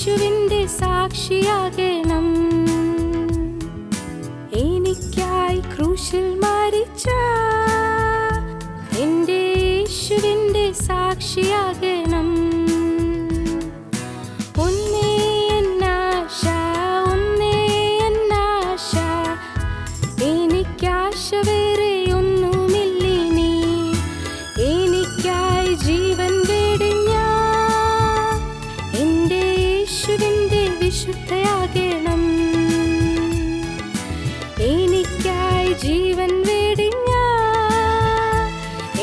യേശുവിൻ്റെ സാക്ഷിയാകണം. എനിക്കായി ക്രൂശിൽ മരിച്ച എൻ്റെ യേശുവിൻ്റെ സാക്ഷിയാകണം. ഒന്നേ എന്നാശ, ഒന്നേ എന്നാശ, എനിക്കാശ വേറെ ഒന്നുമില്ലിനി. എനിക്കായി ജീവൻ വെടിഞ്ഞ എൻ്റെ യേശുവിൻ്റെ വിശുദ്ധയാകണം. എനിക്കായി ജീവൻ വെടിഞ്ഞ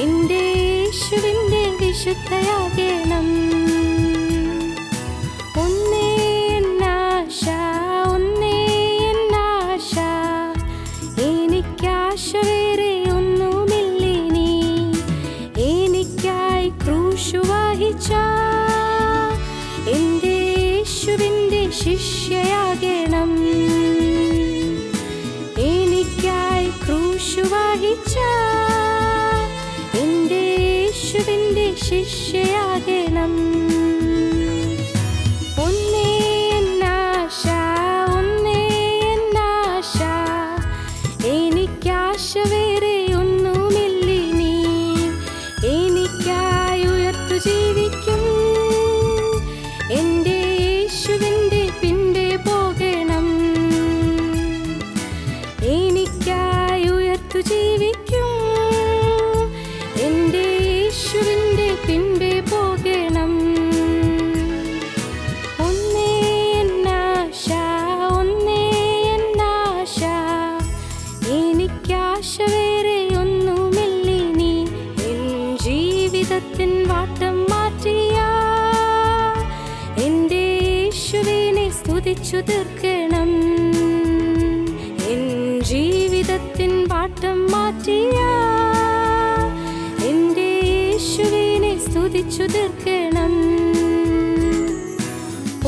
എൻ്റെ യേശുവിൻ്റെ വിശുദ്ധയാകണം. ഒന്നേ എന്നാശ, ഒന്നേ എന്നാശ, എനിക്കാശ വേറെ ഒന്നുമില്ലിനി. എനിക്കായി ക്രൂശു വഹിച്ച എൻ്റെ യേശുവിൻ്റെ ശിഷ്യയാകണം. എനിക്കായി ക്രൂശു വഹിച്ച എൻ്റെ യേശുവിൻ്റെ ശിഷ്യയാകണം. ഒന്നേ എന്നാശ, ഒന്നേ എന്നാശ, എനിക്കാശ വേറെ ഒന്നുമില്ലിനി. എനിക്കായി ഉയർത്തു ജീവിക്കും എൻ്റെ യേശുവിൻ്റെ പിൻപേ പോകണം. എനിക്കായി ഉയർത്തു ജീവിക്കും എൻ്റെ യേശുവിൻ്റെ പിൻപേ പോകണം. ഒന്നേ എന്നാശ, ഒന്നേ എന്നാശ, എനിക്കാശ വേറെ ഒന്നുമില്ലിനി. എൻ ജീവിതത്തിൻ വാട്ടം മാറ്റിയ എൻ്റെ യേശുവിനെ സ്തുതിച്ചു തീർക്കണം. എൻ ജീവിതത്തിൻ വാട്ടം മാറ്റിയ എൻ്റെ യേശുവിനെ സ്തുതിച്ചു തീർക്കണം.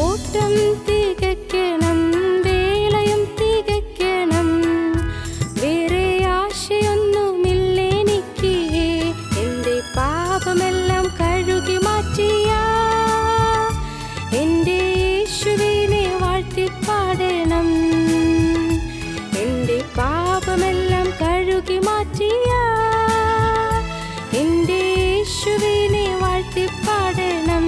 ഓട്ടം തികയ്ക്കണം, വേളയും തികയ്ക്കണം, വേറെ ആശയൊന്നുമില്ലെനിക്ക്. എൻ്റെ പാപമെല്ലാം കഴുകി മാറ്റിയ എൻ്റെ യേശുവിനെ വാഴ്ത്തിപ്പാടണം. എൻ്റെ പാപമെല്ലാം കഴുകി മാറ്റിയ എൻ്റെ യേശുവിനെ വാഴ്ത്തിപ്പാടണം.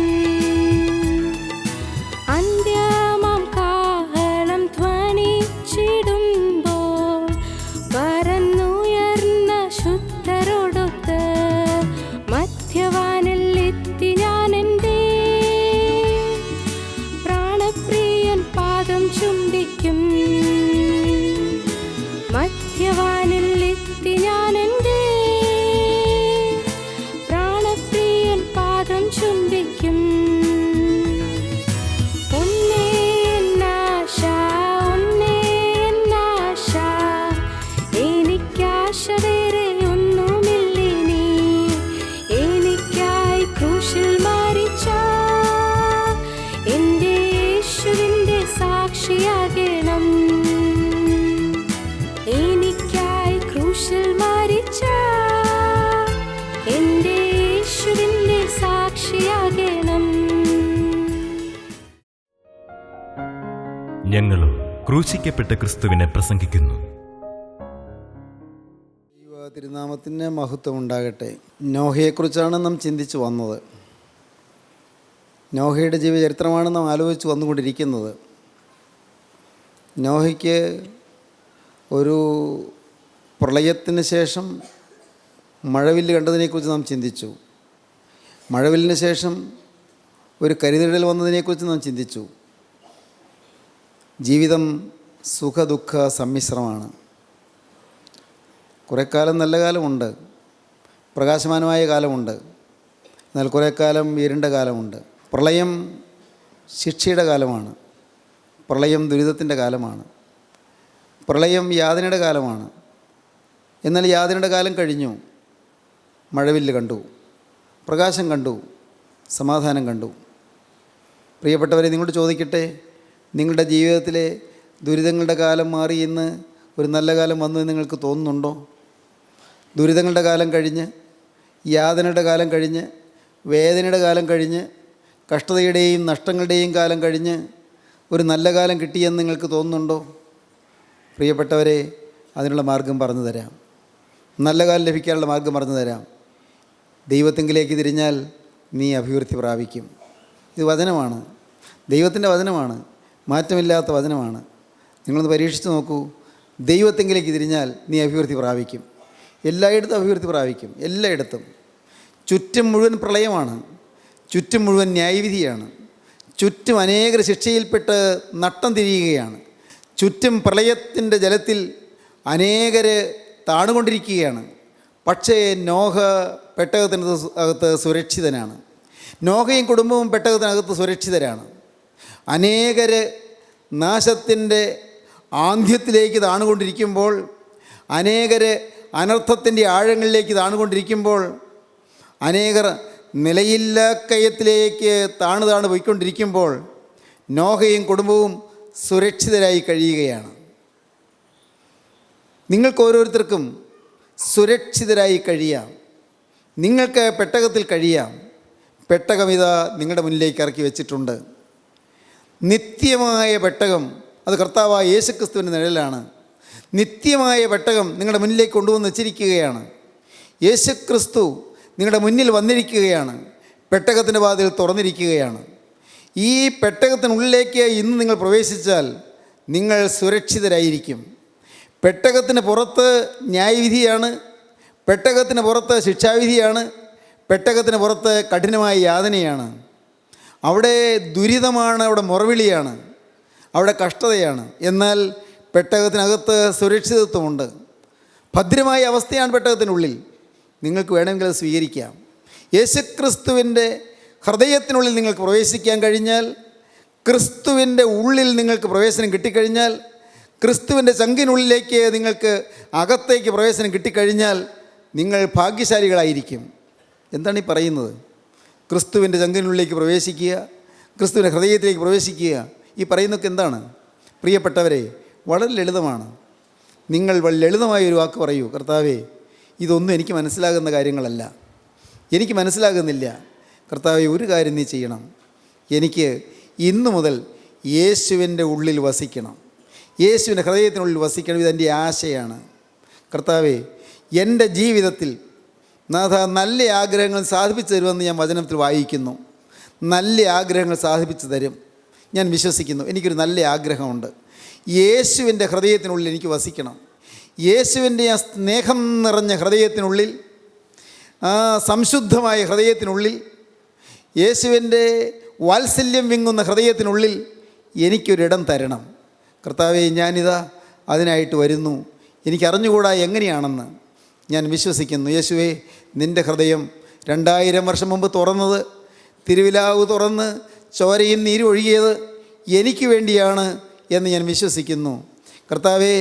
അന്ത്യമാം കാഹളം ധ്വനിച്ചിടുമ്പോൾ പറന്നുയർന്ന ശുദ്ധരോടൊത്ത് മധ്യവാനിൽ എത്തി ഞാൻ. എൻ്റെ പ്രാണപ്രിയൻ പാദം ചുംബിക്കും. മധ്യവാനിൽ എത്തി ഞാൻ. എൻ്റെ പ്രാണപ്രിയൻ പാദം ചുംബിക്കും. ഒന്നേ എന്നാശ, ഒന്നേ എന്നാശ, എനിക്കാശ വേറെ ഒന്നുമില്ലിനി. എനിക്കായി ക്രൂശിൽ മരിച്ച എൻ്റെ യേശുവിൻ്റെ സാക്ഷിയാകണം. എനിക്കായി ക്രൂശിൽ മരിച്ച എൻ്റെ യേശുവിൻ്റെ സാക്ഷിയാകണം. ഞങ്ങളും ക്രൂശിക്കപ്പെട്ട ക്രിസ്തുവിനെ പ്രസംഗിക്കുന്നു. തിരുനാമത്തിന് മഹത്വം ഉണ്ടാകട്ടെ. നോഹയെക്കുറിച്ചാണ് നാം ചിന്തിച്ചു വന്നത്. നോഹയുടെ ജീവചരിത്രമാണ് നാം ആലോചിച്ച് വന്നുകൊണ്ടിരിക്കുന്നത്. നോഹയ്ക്ക് ഒരു പ്രളയത്തിന് ശേഷം മഴവില്ല് കണ്ടതിനെക്കുറിച്ച് നാം ചിന്തിച്ചു. മഴവില്ലിന് ശേഷം ഒരു കരിനിഴൽ വന്നതിനെക്കുറിച്ച് നാം ചിന്തിച്ചു. ജീവിതം സുഖദുഃഖ സമ്മിശ്രമാണ്. കുറേ കാലം നല്ല കാലമുണ്ട്, പ്രകാശമാനമായ കാലമുണ്ട്. എന്നാൽ കുറേ കാലം ഇരുണ്ട കാലമുണ്ട്. പ്രളയം ശിക്ഷയുടെ കാലമാണ്. പ്രളയം ദുരിതത്തിൻ്റെ കാലമാണ്. പ്രളയം യാതനയുടെ കാലമാണ്. എന്നാൽ യാതനയുടെ കാലം കഴിഞ്ഞു. മഴവില്ല് കണ്ടു, പ്രകാശം കണ്ടു, സമാധാനം കണ്ടു. പ്രിയപ്പെട്ടവരെ, നിങ്ങളോട് ചോദിക്കട്ടെ, നിങ്ങളുടെ ജീവിതത്തിലെ ദുരിതങ്ങളുടെ കാലം മാറി ഇന്ന് ഒരു നല്ല കാലം വന്നു എന്ന് നിങ്ങൾക്ക് തോന്നുന്നുണ്ടോ? ദുരിതങ്ങളുടെ കാലം കഴിഞ്ഞ്, യാതനയുടെ കാലം കഴിഞ്ഞ്, വേദനയുടെ കാലം കഴിഞ്ഞ്, കഷ്ടതയുടെയും നഷ്ടങ്ങളുടെയും കാലം കഴിഞ്ഞ് ഒരു നല്ല കാലം കിട്ടിയെന്ന് നിങ്ങൾക്ക് തോന്നുന്നുണ്ടോ? പ്രിയപ്പെട്ടവരെ, അതിനുള്ള മാർഗം പറഞ്ഞു തരാം. നല്ല കാലം ലഭിക്കാനുള്ള മാർഗം പറഞ്ഞു തരാം. ദൈവത്തെങ്കിലേക്ക് തിരിഞ്ഞാൽ നീ അഭിവൃദ്ധി പ്രാപിക്കും. ഇത് വചനമാണ്, ദൈവത്തിൻ്റെ വചനമാണ്, മാറ്റമില്ലാത്ത വചനമാണ്. നിങ്ങളൊന്ന് പരീക്ഷിച്ച് നോക്കൂ. ദൈവത്തെങ്കിലേക്ക് തിരിഞ്ഞാൽ നീ അഭിവൃദ്ധി പ്രാപിക്കും. എല്ലായിടത്തും അഭിവൃദ്ധി പ്രാപിക്കും, എല്ലായിടത്തും. ചുറ്റും മുഴുവൻ പ്രളയമാണ്, ചുറ്റും മുഴുവൻ ന്യായവിധിയാണ്, ചുറ്റും അനേകർ ശിക്ഷയിൽപ്പെട്ട് നട്ടം തിരിയുകയാണ്, ചുറ്റും പ്രളയത്തിൻ്റെ ജലത്തിൽ അനേകർ താണുകൊണ്ടിരിക്കുകയാണ്. പക്ഷേ നോഹ പെട്ടകത്തിനകത്ത് അകത്ത് സുരക്ഷിതനാണ്. നോഹയും കുടുംബവും പെട്ടകത്തിനകത്ത് സുരക്ഷിതരാണ്. അനേകർ നാശത്തിൻ്റെ ആന്ത്യത്തിലേക്ക് താണുകൊണ്ടിരിക്കുമ്പോൾ, അനേകർ അനർത്ഥത്തിൻ്റെ ആഴങ്ങളിലേക്ക് താണുകൊണ്ടിരിക്കുമ്പോൾ, അനേകർ നിലയില്ലാ കയത്തിലേക്ക് താണു പോയിക്കൊണ്ടിരിക്കുമ്പോൾ നോഹയും കുടുംബവും സുരക്ഷിതരായി കഴിയുകയാണ്. നിങ്ങൾക്ക് ഓരോരുത്തർക്കും സുരക്ഷിതരായി കഴിയാം. നിങ്ങൾക്ക് പെട്ടകത്തിൽ കഴിയാം. പെട്ടകം ഇതാ നിങ്ങളുടെ മുന്നിലേക്ക് ഇറക്കി വെച്ചിട്ടുണ്ട്. നിത്യമായ പെട്ടകം, അത് കർത്താവായ യേശുക്രിസ്തുവിൻ്റെ നിഴലാണ്. നിത്യമായ പെട്ടകം നിങ്ങളുടെ മുന്നിലേക്ക് കൊണ്ടുവന്ന് വെച്ചിരിക്കുകയാണ്. യേശുക്രിസ്തു നിങ്ങളുടെ മുന്നിൽ വന്നിരിക്കുകയാണ്. പെട്ടകത്തിൻ്റെ വാതിൽ തുറന്നിരിക്കുകയാണ്. ഈ പെട്ടകത്തിനുള്ളിലേക്ക് ഇന്ന് നിങ്ങൾ പ്രവേശിച്ചാൽ നിങ്ങൾ സുരക്ഷിതരായിരിക്കും. പെട്ടകത്തിന് പുറത്ത് ന്യായവിധിയാണ്, പെട്ടകത്തിന് പുറത്ത് ശിക്ഷാവിധിയാണ്, പെട്ടകത്തിന് പുറത്ത് കഠിനമായ യാതനയാണ്. അവിടെ ദുരിതമാണ്, അവിടെ മുറവിളിയാണ്, അവിടെ കഷ്ടതയാണ്. എന്നാൽ പെട്ടകത്തിനകത്ത് സുരക്ഷിതത്വമുണ്ട്. ഭദ്രമായ അവസ്ഥയാണ് പെട്ടകത്തിനുള്ളിൽ. നിങ്ങൾക്ക് വേണമെങ്കിൽ അത് സ്വീകരിക്കാം. യേശുക്രിസ്തുവിൻ്റെ ഹൃദയത്തിനുള്ളിൽ നിങ്ങൾക്ക് പ്രവേശിക്കാൻ കഴിഞ്ഞാൽ, ക്രിസ്തുവിൻ്റെ ഉള്ളിൽ നിങ്ങൾക്ക് പ്രവേശനം കിട്ടിക്കഴിഞ്ഞാൽ, ക്രിസ്തുവിൻ്റെ ചങ്കിനുള്ളിലേക്ക് നിങ്ങൾക്ക് അകത്തേക്ക് പ്രവേശനം കിട്ടിക്കഴിഞ്ഞാൽ നിങ്ങൾ ഭാഗ്യശാലികളായിരിക്കും. എന്താണ് ഈ പറയുന്നത്? ക്രിസ്തുവിൻ്റെ ചങ്കിനുള്ളിലേക്ക് പ്രവേശിക്കുക, ക്രിസ്തുവിൻ്റെ ഹൃദയത്തിലേക്ക് പ്രവേശിക്കുക. ഈ പറയുന്നതൊക്കെ എന്താണ്? പ്രിയപ്പെട്ടവരെ, വളരെ ലളിതമാണ്. നിങ്ങൾ ലളിതമായ ഒരു വാക്ക് പറയൂ, കർത്താവേ, ഇതൊന്നും എനിക്ക് മനസ്സിലാകുന്ന കാര്യങ്ങളല്ല, എനിക്ക് മനസ്സിലാകുന്നില്ല. കർത്താവേ, ഒരു കാര്യം നീ ചെയ്യണം. എനിക്ക് ഇന്നു മുതൽ യേശുവിൻ്റെ ഉള്ളിൽ വസിക്കണം, യേശുവിൻ്റെ ഹൃദയത്തിനുള്ളിൽ വസിക്കണം. ഇതെൻ്റെ ആശയാണ്. കർത്താവേ, എൻ്റെ ജീവിതത്തിൽ നാഥ നല്ല ആഗ്രഹങ്ങൾ സാധിപ്പിച്ചു തരുമെന്ന് ഞാൻ വചനത്തിൽ വായിക്കുന്നു. നല്ല ആഗ്രഹങ്ങൾ സാധിപ്പിച്ചു തരും, ഞാൻ വിശ്വസിക്കുന്നു. എനിക്കൊരു നല്ല ആഗ്രഹമുണ്ട്. യേശുവിൻ്റെ ഹൃദയത്തിനുള്ളിൽ എനിക്ക് വസിക്കണം. യേശുവിൻ്റെ ആ സ്നേഹം നിറഞ്ഞ ഹൃദയത്തിനുള്ളിൽ, ആ സംശുദ്ധമായ ഹൃദയത്തിനുള്ളിൽ, യേശുവിൻ്റെ വാത്സല്യം വിങ്ങുന്ന ഹൃദയത്തിനുള്ളിൽ എനിക്കൊരിടം തരണം. കർത്താവേ, ഞാനിതാ അതിനായിട്ട് വരുന്നു. എനിക്കറിഞ്ഞുകൂടാ എങ്ങനെയാണെന്ന് ഞാൻ വിശ്വസിക്കുന്നു. യേശുവേ, നിൻ്റെ ഹൃദയം 2000 വർഷം മുമ്പ് തുറന്നത്, തിരുവിലാവ് തുറന്ന് ചോരയും നീരും ഒഴുകിയത് എനിക്ക് വേണ്ടിയാണ് എന്ന് ഞാൻ വിശ്വസിക്കുന്നു. കർത്താവേ,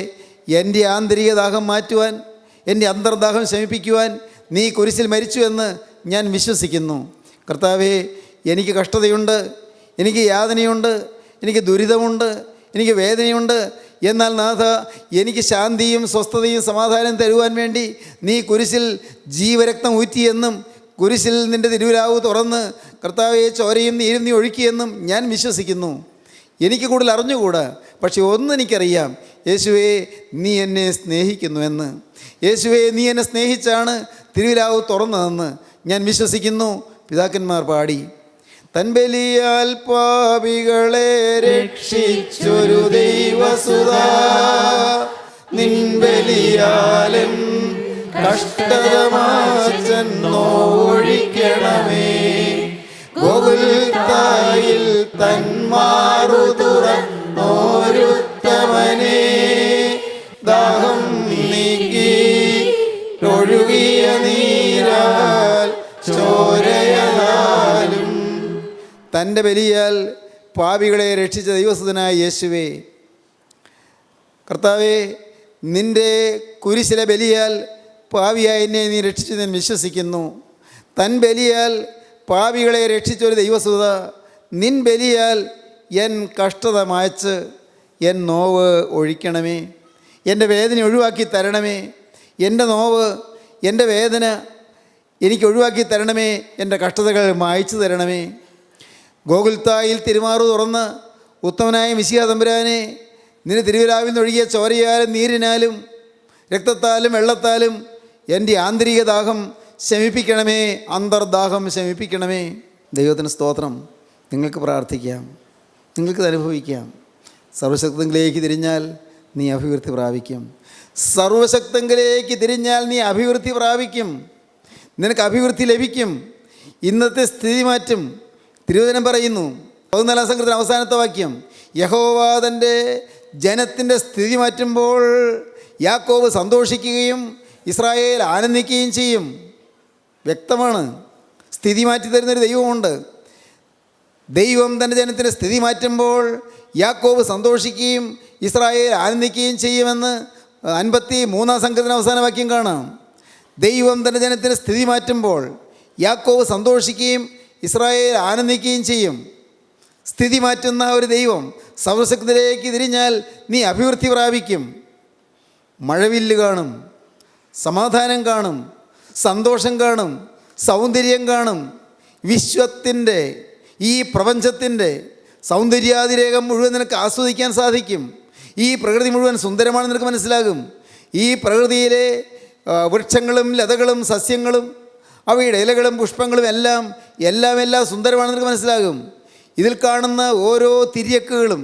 എൻ്റെ ആന്തരിക ദാഹം മാറ്റുവാൻ, എൻ്റെ അന്തർദാഹം ശമിപ്പിക്കുവാൻ നീ കുരിശിൽ മരിച്ചു എന്ന് ഞാൻ വിശ്വസിക്കുന്നു. കർത്താവേ, എനിക്ക് കഷ്ടതയുണ്ട്, എനിക്ക് യാതനയുണ്ട്, എനിക്ക് ദുരിതമുണ്ട്, എനിക്ക് വേദനയുണ്ട്. എന്നാൽ നാഥ, എനിക്ക് ശാന്തിയും സ്വസ്ഥതയും സമാധാനം തരുവാൻ വേണ്ടി നീ കുരിശിൽ ജീവരക്തം ഊറ്റിയെന്നും, കുരിശിൽ നിൻ്റെ തിരുവിലാവ് തുറന്ന് കർത്താവെ ചോരയും നീരും നീ ഒഴുക്കിയെന്നും ഞാൻ വിശ്വസിക്കുന്നു. എനിക്ക് കൂടുതൽ അറിഞ്ഞുകൂടാ, പക്ഷെ ഒന്നെനിക്കറിയാം, യേശുവേ, നീ എന്നെ സ്നേഹിക്കുന്നു എന്ന്. യേശുവേ, നീ എന്നെ സ്നേഹിച്ചാണ് തിരുവിലാവ് തുറന്നതെന്ന് ഞാൻ വിശ്വസിക്കുന്നു. പിതാക്കന്മാർ പാടി, തൻബലിയാൽ പാപികളെ രക്ഷിച്ചൊരു ദൈവസുതാ, നിൻബലിയാലൻ കഷ്ടതമാച്ചൊഴിക്കണമേ. ഗോകുൽത്തായിൽ തന്മാറു തുറന്നോരുത്തമനെ, ദാഹം നീക്കി ഒഴുകിയ നീരാൽ ചോരയാലും തൻ്റെ ബലിയാൽ പാപികളെ രക്ഷിച്ച ദൈവസുതനായ യേശുവേ, കർത്താവേ, നിൻ്റെ കുരിശിലെ ബലിയാൽ പാപിയായ എന്നെ നീ രക്ഷിച്ചു ഞാൻ വിശ്വസിക്കുന്നു. തൻ ബലിയാൽ പാപികളെ രക്ഷിച്ചൊരു ദൈവസുത, നിൻ ബലിയാൽ എൻ കഷ്ടത മായ്ച്ച് എൻ നോവ് ഒഴിക്കണമേ. എൻ്റെ വേദന ഒഴിവാക്കി തരണമേ. എൻ്റെ നോവ്, എൻ്റെ വേദന എനിക്ക് ഒഴിവാക്കി തരണമേ. എൻ്റെ കഷ്ടതകൾ മായ്ച്ചു തരണമേ. ഗോകുൽത്തായിൽ തിരുമാറു തുറന്ന് ഉത്തമനായ മിശിഹാ തമ്പുരാനെ, നിന്റെ തിരുവിലാവിൽ നിന്നൊഴുകിയ ചോരയാലും നീരിനാലും രക്തത്താലും വെള്ളത്താലും എൻ്റെ ആന്തരിക ദാഹം ശമിപ്പിക്കണമേ, അന്തർദാഹം ശമിപ്പിക്കണമേ. ദൈവത്തിന് സ്തോത്രം. നിങ്ങൾക്ക് പ്രാർത്ഥിക്കാം, നിങ്ങൾക്കിത് അനുഭവിക്കാം. സർവശക്തങ്ങളിലേക്ക് തിരിഞ്ഞാൽ നീ അഭിവൃദ്ധി പ്രാപിക്കും. സർവശക്തങ്ങളിലേക്ക് തിരിഞ്ഞാൽ നീ അഭിവൃദ്ധി പ്രാപിക്കും. നിനക്ക് അഭിവൃദ്ധി ലഭിക്കും. ഇന്നത്തെ സ്ഥിതി മാറ്റും. തിരുവചനം പറയുന്നു 14-ാം സങ്കീർത്തനം അവസാനത്തെ വാക്യം, യഹോവ തൻ്റെ ജനത്തിൻ്റെ സ്ഥിതി മാറ്റുമ്പോൾ യാക്കോബ് സന്തോഷിക്കുകയും ഇസ്രായേൽ ആനന്ദിക്കുകയും ചെയ്യും. വ്യക്തമാണ്, സ്ഥിതി മാറ്റി തരുന്നൊരു ദൈവമുണ്ട്. ദൈവം തൻ്റെ ജനത്തിൻ്റെ സ്ഥിതി മാറ്റുമ്പോൾ യാക്കോബ് സന്തോഷിക്കുകയും ഇസ്രായേൽ ആനന്ദിക്കുകയും ചെയ്യുമെന്ന് 53-ാം സങ്കീർത്തനം അവസാന വാക്യം കാണാം. ദൈവം തൻ്റെ ജനത്തിൻ്റെ സ്ഥിതി മാറ്റുമ്പോൾ യാക്കോബ് സന്തോഷിക്കുകയും ഇസ്രായേൽ ആനന്ദിക്കുകയും ചെയ്യും. സ്ഥിതി മാറ്റുന്ന ഒരു ദൈവം. സർവശക്തനിലേക്ക് തിരിഞ്ഞാൽ നീ അഭിവൃദ്ധി പ്രാപിക്കും. മഴവില്ല് കാണും, സമാധാനം കാണും, സന്തോഷം കാണും, സൗന്ദര്യം കാണും. വിശ്വത്തിൻ്റെ, ഈ പ്രപഞ്ചത്തിൻ്റെ സൗന്ദര്യാതിരേകം മുഴുവൻ നിനക്ക് ആസ്വദിക്കാൻ സാധിക്കും. ഈ പ്രകൃതി മുഴുവൻ സുന്ദരമാണെന്ന് നിനക്ക് മനസ്സിലാകും. ഈ പ്രകൃതിയിലെ വൃക്ഷങ്ങളും ലതകളും സസ്യങ്ങളും അവയുടെ ഇലകളും പുഷ്പങ്ങളും എല്ലാം സുന്ദരമാണെന്ന് നിനക്ക് മനസ്സിലാകും. ഇതിൽ കാണുന്ന ഓരോ തിര്യക്കുകളും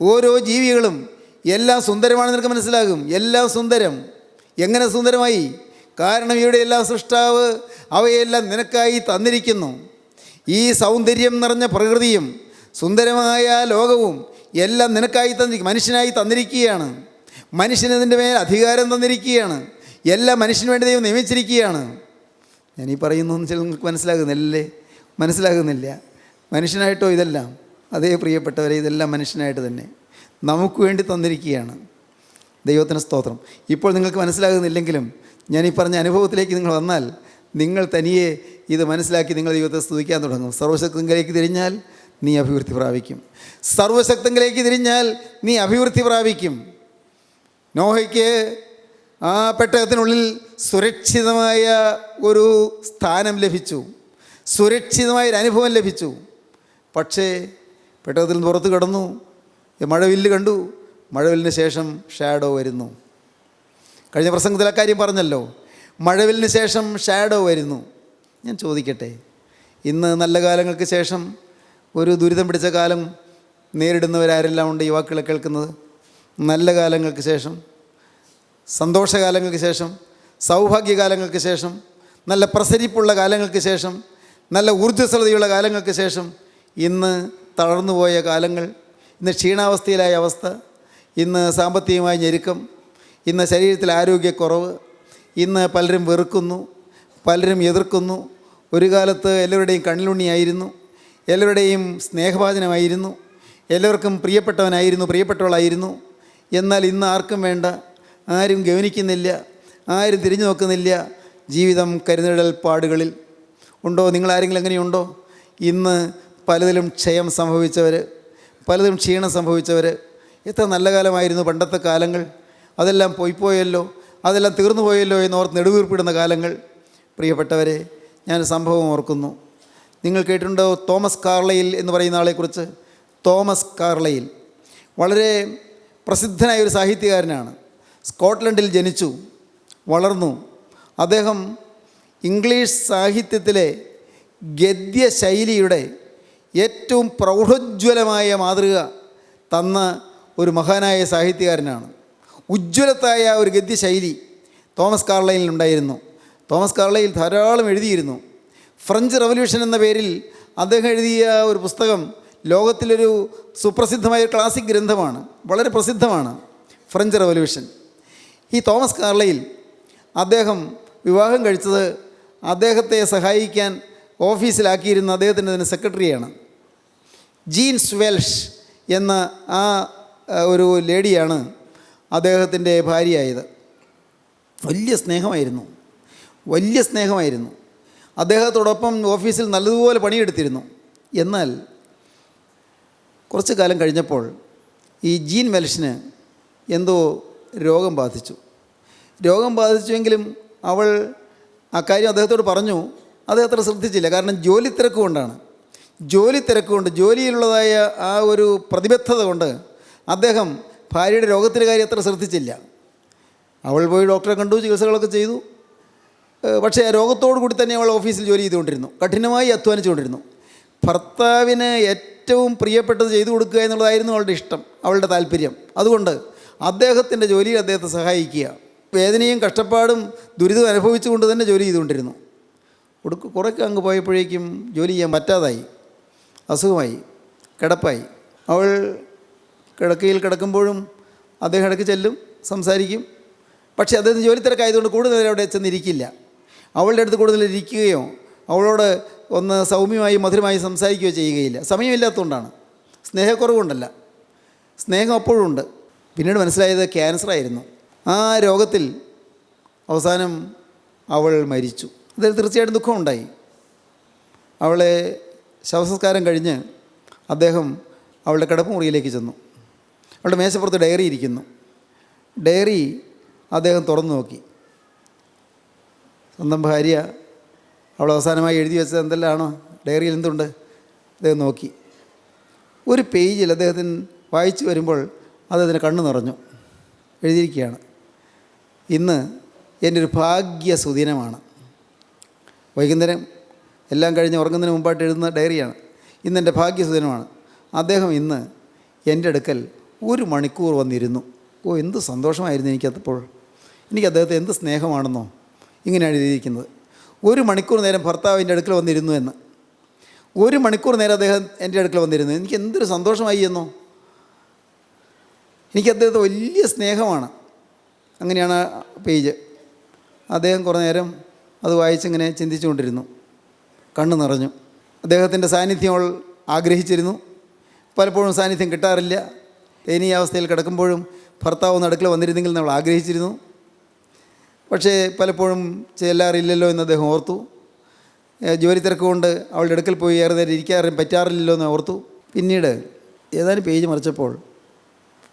ഓരോ ജീവികളും എല്ലാം സുന്ദരമാണെന്ന് നിനക്ക് മനസ്സിലാകും. എല്ലാം സുന്ദരം. എങ്ങനെ സുന്ദരമായി? കാരണം ഇവിടെ എല്ലാം സൃഷ്ടാവ് അവയെല്ലാം നിനക്കായി തന്നിരിക്കുന്നു. ഈ സൗന്ദര്യം നിറഞ്ഞ പ്രകൃതിയും സുന്ദരമായ ലോകവും എല്ലാം നിനക്കായി മനുഷ്യനായി തന്നിരിക്കുകയാണ്. മനുഷ്യനതിൻ്റെ മേൽ അധികാരം തന്നിരിക്കുകയാണ്. എല്ലാം മനുഷ്യന് വേണ്ടി ദൈവം നിയമിച്ചിരിക്കുകയാണ്. ഞാനീ പറയുന്നതെന്ന് ചില നിങ്ങൾക്ക് മനസ്സിലാകുന്നില്ല. മനുഷ്യനായിട്ടോ ഇതെല്ലാം? അതേ പ്രിയപ്പെട്ടവരെ, ഇതെല്ലാം മനുഷ്യനായിട്ട് തന്നെ നമുക്ക് വേണ്ടി തന്നിരിക്കുകയാണ്. ദൈവത്തിന് സ്തോത്രം. ഇപ്പോൾ നിങ്ങൾക്ക് മനസ്സിലാകുന്നില്ലെങ്കിലും ഞാനീ പറഞ്ഞ അനുഭവത്തിലേക്ക് നിങ്ങൾ വന്നാൽ നിങ്ങൾ തനിയെ ഇത് മനസ്സിലാക്കി നിങ്ങൾ ദൈവത്തെ സ്തുതിക്കാൻ തുടങ്ങും. സർവശക്തങ്ങളിലേക്ക് തിരിഞ്ഞാൽ നീ അഭിവൃദ്ധി പ്രാപിക്കും. സർവശക്തങ്ങളിലേക്ക് തിരിഞ്ഞാൽ നീ അഭിവൃദ്ധി പ്രാപിക്കും. നോഹയ്ക്ക് ആ പെട്ടകത്തിനുള്ളിൽ സുരക്ഷിതമായ ഒരു സ്ഥാനം ലഭിച്ചു, സുരക്ഷിതമായൊരു അനുഭവം ലഭിച്ചു. പക്ഷേ പെട്ടകത്തിൽ നിന്ന് പുറത്ത് കിടന്നു, മഴവില്ല് കണ്ടു. മഴവില്ലിന് ശേഷം ഷാഡോ വരുന്നു. കഴിഞ്ഞ പ്രസംഗത്തിൽ ആ കാര്യം പറഞ്ഞല്ലോ. മഴവില്ലിന് ശേഷം ഷാഡോ വരുന്നു. ഞാൻ ചോദിക്കട്ടെ, ഇന്ന് നല്ല കാലങ്ങൾക്ക് ശേഷം ഒരു ദുരിതം പിടിച്ച കാലം നേരിടുന്നവരാരെല്ലാം ഉണ്ട്? യുവാക്കളെ കേൾക്കുന്നത്. നല്ല കാലങ്ങൾക്ക് ശേഷം, സന്തോഷകാലങ്ങൾക്ക് ശേഷം, സൗഭാഗ്യകാലങ്ങൾക്ക് ശേഷം, നല്ല പ്രസരിപ്പുള്ള കാലങ്ങൾക്ക് ശേഷം, നല്ല ഊർജ്ജസ്വലതയുള്ള കാലങ്ങൾക്ക് ശേഷം ഇന്ന് തളർന്നുപോയ കാലങ്ങൾ, ഇന്ന് ക്ഷീണാവസ്ഥയിലായ അവസ്ഥ, ഇന്ന് സാമ്പത്തികമായ ഞെരുക്കം, ഇന്ന് ശരീരത്തിൽ ആരോഗ്യക്കുറവ്, ഇന്ന് പലരും വെറുക്കുന്നു, പലരും എതിർക്കുന്നു. ഒരു കാലത്ത് എല്ലാവരുടെയും കണ്ണിലുണ്ണിയായിരുന്നു, എല്ലാവരുടെയും സ്നേഹഭാജനമായിരുന്നു, എല്ലാവർക്കും പ്രിയപ്പെട്ടവളായിരുന്നു. എന്നാൽ ഇന്ന് ആർക്കും വേണ്ട, ആരും ഗവനിക്കുന്നില്ല, ആരും തിരിഞ്ഞു നോക്കുന്നില്ല. ജീവിതം കരുനിഴൽ പാടുകളിൽ ഉണ്ടോ? നിങ്ങളാരെങ്കിലും എങ്ങനെയുണ്ടോ? ഇന്ന് പലതിലും ക്ഷയം സംഭവിച്ചവർ, പലതും ക്ഷീണം സംഭവിച്ചവർ. എത്ര നല്ല കാലമായിരുന്നു പണ്ടത്തെ കാലങ്ങൾ, അതെല്ലാം പോയല്ലോ, അതെല്ലാം തീർന്നു പോയല്ലോ എന്നോർത്ത് നെടുവീർപ്പിടുന്ന കാലങ്ങൾ. പ്രിയപ്പെട്ടവരെ, ഞാൻ സംഭവം ഓർക്കുന്നു. നിങ്ങൾ കേട്ടിട്ടുണ്ടോ തോമസ് കാർലൈൽ എന്ന് പറയുന്ന ആളെക്കുറിച്ച്? തോമസ് കാർലൈൽ വളരെ പ്രസിദ്ധനായ ഒരു സാഹിത്യകാരനാണ്. സ്കോട്ട്ലൻഡിൽ ജനിച്ചു, വളർന്നു. അദ്ദേഹം ഇംഗ്ലീഷ് സാഹിത്യത്തിലെ ഗദ്യശൈലിയുടെ ഏറ്റവും പ്രൗഢോജ്വലമായ മാതൃക തന്ന ഒരു മഹാനായ സാഹിത്യകാരനാണ്. ഉജ്ജ്വലത്തായ ഒരു ഗദ്യശൈലി തോമസ് കാർലൈലിനുണ്ടായിരുന്നു. തോമസ് കാർലൈൽ ധാരാളം എഴുതിയിരുന്നു. ഫ്രഞ്ച് റവല്യൂഷൻ എന്ന പേരിൽ അദ്ദേഹം എഴുതിയ ഒരു പുസ്തകം ലോകത്തിലൊരു സുപ്രസിദ്ധമായ ക്ലാസിക് ഗ്രന്ഥമാണ്, വളരെ പ്രസിദ്ധമാണ്, ഫ്രഞ്ച് റവല്യൂഷൻ. ഈ തോമസ് കാർലൈൽ അദ്ദേഹം വിവാഹം കഴിച്ചത് അദ്ദേഹത്തെ സഹായിക്കാൻ ഓഫീസിലാക്കിയിരുന്ന അദ്ദേഹത്തിൻ്റെ തന്നെ സെക്രട്ടറിയാണ്. ജീൻസ് വെൽഷ് എന്ന ആ ഒരു ലേഡിയാണ് അദ്ദേഹത്തിൻ്റെ ഭാര്യയായത്. വലിയ സ്നേഹമായിരുന്നു. അദ്ദേഹത്തോടൊപ്പം ഓഫീസിൽ നല്ലതുപോലെ പണിയെടുത്തിരുന്നു. എന്നാൽ കുറച്ച് കാലം കഴിഞ്ഞപ്പോൾ ഈ ജീൻ വെൽഷിന് എന്തോ രോഗം ബാധിച്ചുവെങ്കിലും അവൾ ആ കാര്യം അദ്ദേഹത്തോട് പറഞ്ഞു. അദ്ദേഹം അത്ര ശ്രദ്ധിച്ചില്ല, കാരണം ജോലി തിരക്ക് കൊണ്ടാണ്. ജോലി തിരക്കുകൊണ്ട്, ജോലിയിലുള്ളതായ ആ ഒരു പ്രതിബദ്ധത കൊണ്ട് അദ്ദേഹം ഭാര്യയുടെ രോഗത്തിൻ്റെ കാര്യം അത്ര ശ്രദ്ധിച്ചില്ല. അവൾ പോയി ഡോക്ടറെ കണ്ടു, ചികിത്സകളൊക്കെ ചെയ്തു. പക്ഷേ ആ രോഗത്തോടു കൂടി തന്നെ അവൾ ഓഫീസിൽ ജോലി ചെയ്തുകൊണ്ടിരുന്നു, കഠിനമായി അധ്വാനിച്ചുകൊണ്ടിരുന്നു. ഭർത്താവിന് ഏറ്റവും പ്രിയപ്പെട്ടത് ചെയ്തു കൊടുക്കുക എന്നുള്ളതായിരുന്നു അവളുടെ ഇഷ്ടം, അവളുടെ താല്പര്യം. അതുകൊണ്ട് അദ്ദേഹത്തിൻ്റെ ജോലിയിൽ അദ്ദേഹത്തെ സഹായിക്കുക, വേദനയും കഷ്ടപ്പാടും ദുരിതവും അനുഭവിച്ചുകൊണ്ട് തന്നെ ജോലി ചെയ്തുകൊണ്ടിരുന്നു. കുറേയൊക്കെ അങ്ങ് പോയപ്പോഴേക്കും ജോലി ചെയ്യാൻ പറ്റാതായി, അസുഖമായി, കിടപ്പായി. അവൾ കിടക്കയിൽ കിടക്കുമ്പോഴും അദ്ദേഹം ഇടയ്ക്ക് ചെല്ലും, സംസാരിക്കും. പക്ഷേ അദ്ദേഹത്തിന് ജോലി തിരക്കായതുകൊണ്ട് കൂടുതൽ നേരം അവിടെ ചെന്നിരിക്കില്ല. അവളുടെ അടുത്ത് കൂടുതൽ ഇരിക്കുകയോ അവളോട് ഒന്ന് സൗമ്യമായി മധുരമായി സംസാരിക്കുകയോ ചെയ്യുകയില്ല. സമയമില്ലാത്തതുകൊണ്ടാണ്, സ്നേഹക്കുറവുകൊണ്ടല്ല, സ്നേഹം അപ്പോഴും ഉണ്ട്. പിന്നീട് മനസ്സിലായത് ക്യാൻസറായിരുന്നു. ആ രോഗത്തിൽ അവസാനം അവൾ മരിച്ചു. അതിൽ തീർച്ചയായിട്ടും ദുഃഖമുണ്ടായി. അവളെ ശവസംസ്കാരം കഴിഞ്ഞ് അദ്ദേഹം അവളുടെ കിടപ്പുമുറിയിലേക്ക് ചെന്നു. അവളുടെ മേശപ്പുറത്ത് ഡയറി ഇരിക്കുന്നു. ഡയറി അദ്ദേഹം തുറന്നു നോക്കി. സ്വന്തം ഭാര്യ അവൾ അവസാനമായി എഴുതി വെച്ചത് എന്തെല്ലാമാണോ, ഡയറിയിൽ എന്തുണ്ട്, അദ്ദേഹം നോക്കി. ഒരു പേജിൽ അദ്ദേഹത്തിന് വായിച്ചു വരുമ്പോൾ അദ്ദേഹത്തിന് കണ്ണ് നിറഞ്ഞു. എഴുതിയിരിക്കുകയാണ്, ഇന്ന് എൻ്റെ ഒരു ഭാഗ്യ സുദിനമാണ്. വൈകുന്നേരം എല്ലാം കഴിഞ്ഞ് ഉറങ്ങുന്നതിന് മുമ്പായിട്ട് എഴുതുന്ന ഡയറിയാണ്. ഇന്ന് എൻ്റെ ഭാഗ്യ സുദിനമാണ്. അദ്ദേഹം ഇന്ന് എൻ്റെ അടുക്കൽ 1 മണിക്കൂർ വന്നിരുന്നു. എന്ത് സന്തോഷമായിരുന്നു എനിക്കപ്പോൾ. എനിക്ക് അദ്ദേഹത്തെ എന്ത് സ്നേഹമാണെന്നോ. ഇങ്ങനെയാണ് എഴുതിയിരിക്കുന്നത്, 1 മണിക്കൂർ നേരം ഭർത്താവ് എൻ്റെ അടുക്കൽ വന്നിരുന്നു എന്ന്. 1 മണിക്കൂർ നേരം അദ്ദേഹം എൻ്റെ അടുക്കൽ വന്നിരുന്നു. എനിക്ക് എന്തൊരു സന്തോഷമായി എന്നോ. എനിക്ക് അദ്ദേഹത്തെ വലിയ സ്നേഹമാണ്. അങ്ങനെയാണ് ആ പേജ്. അദ്ദേഹം കുറേ നേരം അത് വായിച്ചിങ്ങനെ ചിന്തിച്ചുകൊണ്ടിരുന്നു. കണ്ണ് നിറഞ്ഞു. അദ്ദേഹത്തിൻ്റെ സാന്നിധ്യം അവൾ ആഗ്രഹിച്ചിരുന്നു. പലപ്പോഴും സാന്നിധ്യം കിട്ടാറില്ല. ദയനീയ അവസ്ഥയിൽ കിടക്കുമ്പോഴും ഭർത്താവ് ഒന്ന് അടുക്കൽ വന്നിരുന്നെങ്കിൽ നമ്മൾ ആഗ്രഹിച്ചിരുന്നു. പക്ഷേ പലപ്പോഴും ചെല്ലാറില്ലല്ലോ എന്ന് അദ്ദേഹം ഓർത്തു. ജോലി തിരക്കുകൊണ്ട് അവളുടെ അടുക്കൽ പോയി ഏറെ നേരം ഇരിക്കാറും പറ്റാറില്ലല്ലോ എന്ന് ഓർത്തു. പിന്നീട് ഏതാനും പേജ് മറിച്ചപ്പോൾ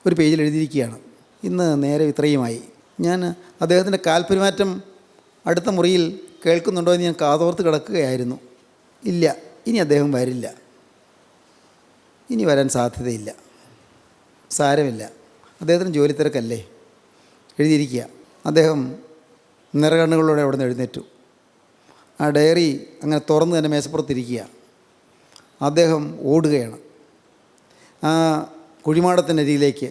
ഒരു പേജിൽ എഴുതിയിരിക്കുകയാണ്, ഇന്ന് നേരെ ഇത്രയുമായി. ഞാൻ അദ്ദേഹത്തിൻ്റെ കാൽപെരുമാറ്റം അടുത്ത മുറിയിൽ കേൾക്കുന്നുണ്ടോ എന്ന് ഞാൻ കാതോർത്ത് കിടക്കുകയായിരുന്നു. ഇല്ല, ഇനി അദ്ദേഹം വരില്ല, ഇനി വരാൻ സാധ്യതയില്ല. സാരമില്ല, അദ്ദേഹത്തിന് ജോലി തിരക്കല്ലേ. എഴുതിയിരിക്കുക. അദ്ദേഹം നിറകണ്ണുകളോടെ അവിടെ നിന്ന് എഴുന്നേറ്റു. ആ ഡയറി അങ്ങനെ തുറന്ന് തന്നെ മേശപ്പുറത്തിരിക്കുക. അദ്ദേഹം ഓടുകയാണ് ആ കുഴിമാടത്തിൻ്റെ അരിയിലേക്ക്,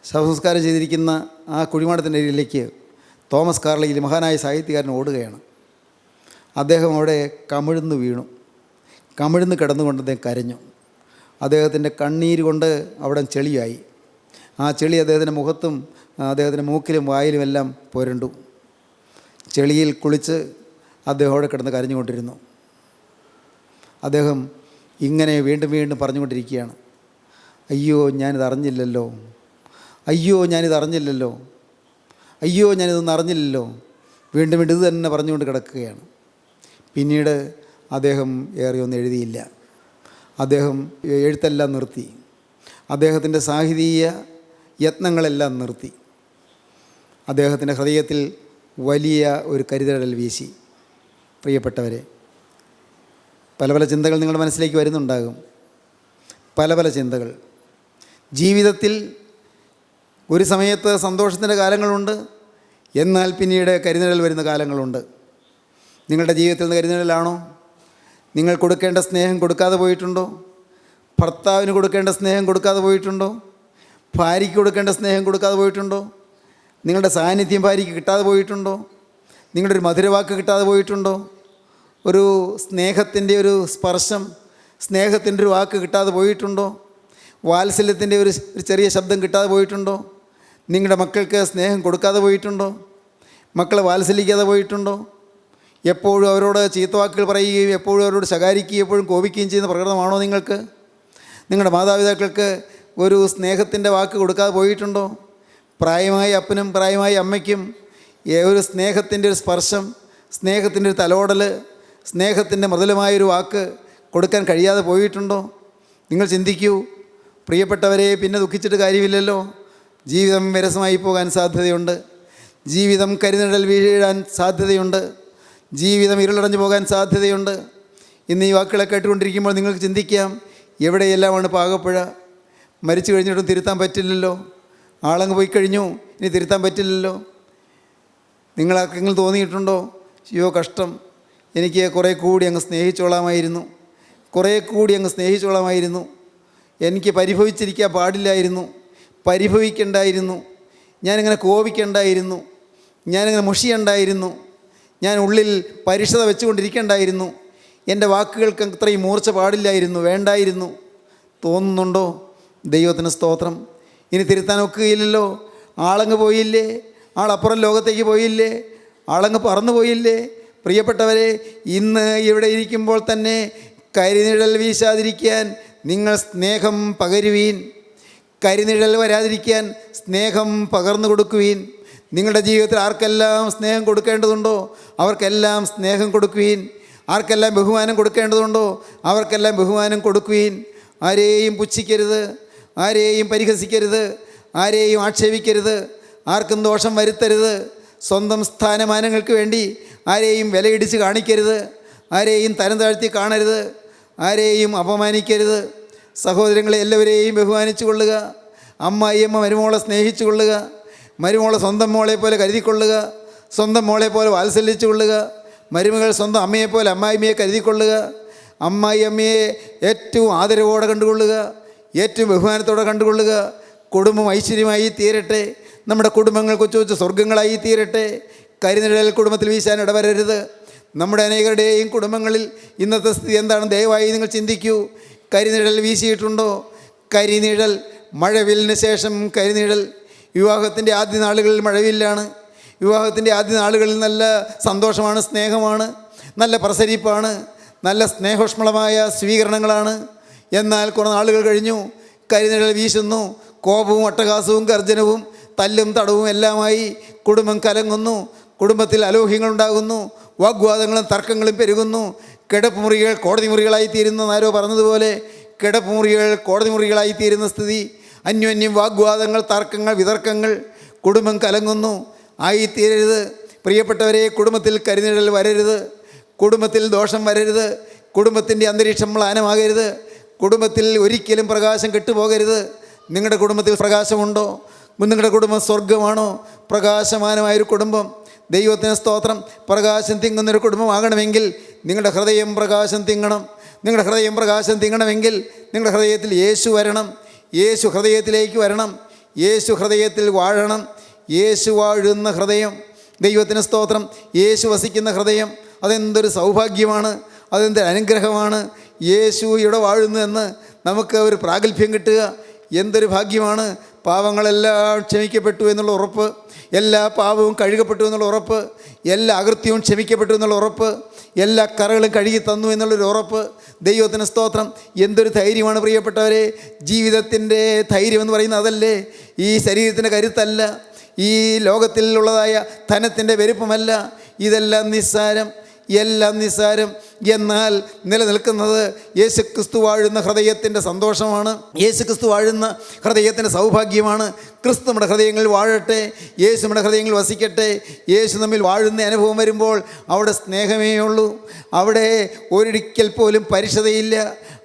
ശവസംസ്കാരം ചെയ്തിരിക്കുന്ന ആ കുഴിമാടത്തിൻ്റെ അരിയിലേക്ക് തോമസ് കാർലൈൽ മഹാനായ സാഹിത്യകാരൻ ഓടുകയാണ്. അദ്ദേഹം അവിടെ കമിഴ്ന്ന് വീണു. കമിഴ്ന്ന് കിടന്നുകൊണ്ട് അദ്ദേഹം കരഞ്ഞു. അദ്ദേഹത്തിൻ്റെ കണ്ണീര് കൊണ്ട് അവിടെ ചെളിയായി. ആ ചെളി അദ്ദേഹത്തിൻ്റെ മുഖത്തും അദ്ദേഹത്തിൻ്റെ മൂക്കിലും വായിലുമെല്ലാം പുരണ്ടു. ചെളിയിൽ കുളിച്ച് അദ്ദേഹം അവിടെ കിടന്ന് കരഞ്ഞുകൊണ്ടിരുന്നു. അദ്ദേഹം ഇങ്ങനെ വീണ്ടും വീണ്ടും പറഞ്ഞുകൊണ്ടിരിക്കുകയാണ്, അയ്യോ ഞാനിത് അറിഞ്ഞില്ലല്ലോ, അയ്യോ ഞാനിത് അറിഞ്ഞില്ലല്ലോ, അയ്യോ ഞാനിതൊന്നും അറിഞ്ഞില്ലല്ലോ. വീണ്ടും വീണ്ടും ഇത് തന്നെ പറഞ്ഞുകൊണ്ട് കിടക്കുകയാണ്. പിന്നീട് അദ്ദേഹം ഏറെയൊന്നും എഴുതിയില്ല. അദ്ദേഹം എഴുത്തെല്ലാം നിർത്തി. അദ്ദേഹത്തിൻ്റെ സാഹിതീയ യത്നങ്ങളെല്ലാം നിർത്തി. അദ്ദേഹത്തിൻ്റെ ഹൃദയത്തിൽ വലിയ ഒരു കരുതൽ വീശി. പ്രിയപ്പെട്ടവരെ, പല പല ചിന്തകൾ നിങ്ങളുടെ മനസ്സിലേക്ക് വരുന്നുണ്ടാകും. പല പല ചിന്തകൾ. ജീവിതത്തിൽ ഒരു സമയത്ത് സന്തോഷത്തിൻ്റെ കാലങ്ങളുണ്ട്, എന്നാൽ പിന്നീട് കരുതൽ വരുന്ന കാലങ്ങളുണ്ട്. നിങ്ങളുടെ ജീവിതത്തിൽ നിന്ന് കരുതലാണോ? നിങ്ങൾ കൊടുക്കേണ്ട സ്നേഹം കൊടുക്കാതെ പോയിട്ടുണ്ടോ? ഭർത്താവിന് കൊടുക്കേണ്ട സ്നേഹം കൊടുക്കാതെ പോയിട്ടുണ്ടോ? ഭാര്യയ്ക്ക് കൊടുക്കേണ്ട സ്നേഹം കൊടുക്കാതെ പോയിട്ടുണ്ടോ? നിങ്ങളുടെ സാന്നിധ്യം ഭാര്യയ്ക്ക് കിട്ടാതെ പോയിട്ടുണ്ടോ? നിങ്ങളുടെ ഒരു മധുരവാക്ക് കിട്ടാതെ പോയിട്ടുണ്ടോ? ഒരു സ്നേഹത്തിൻ്റെ ഒരു സ്പർശം, സ്നേഹത്തിൻ്റെ ഒരു വാക്ക് കിട്ടാതെ പോയിട്ടുണ്ടോ? വാത്സല്യത്തിൻ്റെ ഒരു ചെറിയ ശബ്ദം കിട്ടാതെ പോയിട്ടുണ്ടോ? നിങ്ങളുടെ മക്കൾക്ക് സ്നേഹം കൊടുക്കാതെ പോയിട്ടുണ്ടോ? മക്കളെ വാത്സല്യിക്കാതെ പോയിട്ടുണ്ടോ? എപ്പോഴും അവരോട് ചീത്തവാക്കുകൾ പറയുകയും എപ്പോഴും അവരോട് ശകാരിക്കുകയും എപ്പോഴും കോപിക്കുകയും ചെയ്യുന്ന പ്രകൃതമാണോ നിങ്ങൾക്ക്? നിങ്ങളുടെ മാതാപിതാക്കൾക്ക് ഒരു സ്നേഹത്തിൻ്റെ വാക്ക് കൊടുക്കാതെ പോയിട്ടുണ്ടോ? പ്രായമായ അപ്പനും പ്രായമായ അമ്മയ്ക്കും ഒരു സ്നേഹത്തിൻ്റെ ഒരു സ്പർശം, സ്നേഹത്തിൻ്റെ ഒരു തലോടൽ, സ്നേഹത്തിൻ്റെ മൃദുലമായൊരു വാക്ക് കൊടുക്കാൻ കഴിയാതെ പോയിട്ടുണ്ടോ? നിങ്ങൾ ചിന്തിക്കൂ പ്രിയപ്പെട്ടവരെ. പിന്നെ ദുഃഖിച്ചിട്ട് കാര്യമില്ലല്ലോ. ജീവിതം വിരസമായി പോകാൻ സാധ്യതയുണ്ട്. ജീവിതം കരിനിഴൽ വീഴാൻ സാധ്യതയുണ്ട്. ജീവിതം ഇരുളടഞ്ഞു പോകാൻ സാധ്യതയുണ്ട്. ഇന്ന് ഈ വാക്കുകളെ കേട്ടുകൊണ്ടിരിക്കുമ്പോൾ നിങ്ങൾക്ക് ചിന്തിക്കാം, എവിടെയെല്ലാമാണ് പാകപ്പുഴ? മരിച്ചു കഴിഞ്ഞിട്ടും തിരുത്താൻ പറ്റില്ലല്ലോ, ആളങ്ങ് പോയി കഴിഞ്ഞു, ഇനി തിരുത്താൻ പറ്റില്ലല്ലോ. നിങ്ങളാർക്കെങ്കിലും തോന്നിയിട്ടുണ്ടോ, അയ്യോ കഷ്ടം, എനിക്ക് കുറേ കൂടി അങ്ങ് സ്നേഹിച്ചോളാമായിരുന്നു, കുറേ കൂടി അങ്ങ് സ്നേഹിച്ചോളാമായിരുന്നു, എനിക്ക് പരിഭവിച്ചിരിക്കാൻ പാടില്ലായിരുന്നു, പരിഭവിക്കണ്ടായിരുന്നു, ഞാനിങ്ങനെ കോപിക്കണ്ടായിരുന്നു, ഞാനിങ്ങനെ മുഷിയണ്ടായിരുന്നു, ഞാൻ ഉള്ളിൽ പരിശുദ്ധ വെച്ചുകൊണ്ടിരിക്കണ്ടായിരുന്നു, എൻ്റെ വാക്കുകൾക്ക് അത്രയും മൂർച്ച പാടില്ലായിരുന്നു, വേണ്ടായിരുന്നു തോന്നുന്നുണ്ടോ? ദൈവത്തിന് സ്തോത്രം. ഇനി തിരുത്താൻ ഒക്കുകയില്ലല്ലോ, ആളങ്ങ് പോയില്ലേ, ആളപ്പുറം ലോകത്തേക്ക് പോയില്ലേ, ആളങ്ങ് പറന്നു പോയില്ലേ. പ്രിയപ്പെട്ടവരെ, ഇന്ന് ഇവിടെ ഇരിക്കുമ്പോൾ തന്നെ കരിനിഴൽ വീശാതിരിക്കാൻ നിങ്ങൾ സ്നേഹം പകരുവീൻ, കരിനിഴൽ വരാതിരിക്കാൻ സ്നേഹം പകർന്നു കൊടുക്കുവീൻ. നിങ്ങളുടെ ജീവിതത്തിൽ ആർക്കെല്ലാം സ്നേഹം കൊടുക്കേണ്ടതുണ്ടോ അവർക്കെല്ലാം സ്നേഹം കൊടുക്കുവീൻ, ആർക്കെല്ലാം ബഹുമാനം കൊടുക്കേണ്ടതുണ്ടോ അവർക്കെല്ലാം ബഹുമാനം കൊടുക്കുവീൻ. ആരെയും പുച്ഛിക്കരുത്, ആരെയും പരിഹസിക്കരുത്, ആരെയും ആക്ഷേപിക്കരുത്, ആർക്കും ദോഷം വരുത്തരുത്. സ്വന്തം സ്ഥാനമാനങ്ങൾക്ക് വേണ്ടി ആരെയും വിലയിടിച്ച് കാണിക്കരുത്, ആരെയും തരം താഴ്ത്തി കാണരുത്, ആരെയും അപമാനിക്കരുത്. സഹോദരങ്ങളെ എല്ലാവരെയും ബഹുമാനിച്ചു കൊള്ളുക. അമ്മായിയമ്മ മരുമോളെ സ്നേഹിച്ചു കൊള്ളുക, മരുമോളെ സ്വന്തം മോളെ പോലെ കരുതിക്കൊള്ളുക, സ്വന്തം മോളെ പോലെ വാത്സല്യിച്ചു കൊള്ളുക. മരുമകൾ സ്വന്തം അമ്മയെപ്പോലെ അമ്മായിമ്മയെ കരുതിക്കൊള്ളുക. അമ്മായി അമ്മയെ ഏറ്റവും ആദരവോടെ കണ്ടുകൊള്ളുക, ഏറ്റവും ബഹുമാനത്തോടെ കണ്ടുകൊള്ളുക. കുടുംബം ഐശ്വര്യമായി തീരട്ടെ, നമ്മുടെ കുടുംബങ്ങൾ കൊച്ചു കൊച്ചു സ്വർഗങ്ങളായി തീരട്ടെ. കരിനിഴൽ കുടുംബത്തിൽ വീശാൻ ഇടവരരുത്. നമ്മുടെ അനേകരുടെയും കുടുംബങ്ങളിൽ ഇന്നത്തെ സ്ഥിതി എന്താണ്? ദയവായി നിങ്ങൾ ചിന്തിക്കൂ. കരിനിഴൽ വീശിയിട്ടുണ്ടോ? കരിനിഴൽ, മഴവില്ലിന് ശേഷം കരിനിഴൽ. വിവാഹത്തിൻ്റെ ആദ്യ നാളുകളിൽ മഴവില്ലാണ്. വിവാഹത്തിൻ്റെ ആദ്യ നാളുകളിൽ നല്ല സന്തോഷമാണ്, സ്നേഹമാണ്, നല്ല പ്രസരിപ്പാണ്, നല്ല സ്നേഹോഷ്മളമായ സ്വീകരണങ്ങളാണ്. എന്നാൽ കുറേ നാളുകൾ കഴിഞ്ഞു കരിനിഴൽ വീശുന്നു. കോപവും അട്ടഹാസവും ഗർജനവും തല്ലും തടവും എല്ലാമായി കുടുംബം കലങ്ങുന്നു. കുടുംബത്തിൽ അലോഹ്യങ്ങളുണ്ടാകുന്നു, വാഗ്വാദങ്ങളും തർക്കങ്ങളും പെരുകുന്നു. കിടപ്പുമുറികൾ കോടതി മുറികളായിത്തീരുന്നു. ആരോ പറഞ്ഞതുപോലെ കിടപ്പുമുറികൾ കോടതി മുറികളായിത്തീരുന്ന സ്ഥിതി. അന്യോന്യം വാഗ്വാദങ്ങൾ, തർക്കങ്ങൾ, വിതർക്കങ്ങൾ. കുടുംബം കലങ്ങുന്നു. ആയിത്തീരരുത്. പ്രിയപ്പെട്ടവരെ, കുടുംബത്തിൽ കരിനിഴൽ വരരുത്, കുടുംബത്തിൽ ദോഷം വരരുത്, കുടുംബത്തിൻ്റെ അന്തരീക്ഷം മ്ലാനമാകരുത്, കുടുംബത്തിൽ ഒരിക്കലും പ്രകാശം കെട്ടുപോകരുത്. നിങ്ങളുടെ കുടുംബത്തിൽ പ്രകാശമുണ്ടോ? നിങ്ങളുടെ കുടുംബം സ്വർഗമാണോ? പ്രകാശമാനമായൊരു കുടുംബം. ദൈവത്തിന് സ്തോത്രം. പ്രകാശം തിങ്ങുന്നൊരു കുടുംബമാകണമെങ്കിൽ നിങ്ങളുടെ ഹൃദയം പ്രകാശം തിങ്ങണം. നിങ്ങളുടെ ഹൃദയം പ്രകാശം തിങ്ങണമെങ്കിൽ നിങ്ങളുടെ ഹൃദയത്തിൽ യേശു വരണം. യേശു ഹൃദയത്തിലേക്ക് വരണം. യേശു ഹൃദയത്തിൽ വാഴണം. യേശു വാഴുന്ന ഹൃദയം, ദൈവത്തിന് സ്തോത്രം, യേശു വസിക്കുന്ന ഹൃദയം, അതെന്തൊരു സൗഭാഗ്യമാണ്, അതെന്തൊരു അനുഗ്രഹമാണ്. യേശു ഇവിടെ വാഴുന്നു എന്ന് നമുക്ക് ഒരു പ്രാഗൽഭ്യം കിട്ടുക എന്തൊരു ഭാഗ്യമാണ്. പാവങ്ങളെല്ലാം ക്ഷമിക്കപ്പെട്ടു എന്നുള്ള ഉറപ്പ്, എല്ലാ പാവവും കഴുകപ്പെട്ടു എന്നുള്ള ഉറപ്പ്, എല്ലാ അകൃത്യവും ക്ഷമിക്കപ്പെട്ടു എന്നുള്ള ഉറപ്പ്, എല്ലാ കറകളും കഴുകി തന്നു എന്നുള്ളൊരു ഉറപ്പ്. ദൈവത്തിന് സ്തോത്രം. എന്തൊരു ധൈര്യമാണ് പ്രിയപ്പെട്ടവരെ. ജീവിതത്തിൻ്റെ ധൈര്യം എന്ന് പറയുന്നത് അതല്ലേ. ഈ ശരീരത്തിൻ്റെ കരുത്തല്ല, ഈ ലോകത്തിലുള്ളതായ ധനത്തിൻ്റെ പെരുപ്പമല്ല. ഇതെല്ലാം നിസ്സാരം, എല്ലാം നിസ്സാരം. എന്നാൽ നിലനിൽക്കുന്നത് യേശുക്രിസ്തു വാഴുന്ന ഹൃദയത്തിൻ്റെ സന്തോഷമാണ്, യേശുക്രിസ്തു വാഴുന്ന ഹൃദയത്തിൻ്റെ സൗഭാഗ്യമാണ്. ക്രിസ്തു നമ്മുടെ ഹൃദയങ്ങളിൽ വാഴട്ടെ, യേശു നമ്മുടെ ഹൃദയങ്ങളിൽ വസിക്കട്ടെ. യേശു നമ്മിൽ വാഴുന്ന അനുഭവം വരുമ്പോൾ അവിടെ സ്നേഹമേ ഉള്ളൂ. അവിടെ ഒരിക്കൽ പോലും പരിശുദ്ധയില്ല,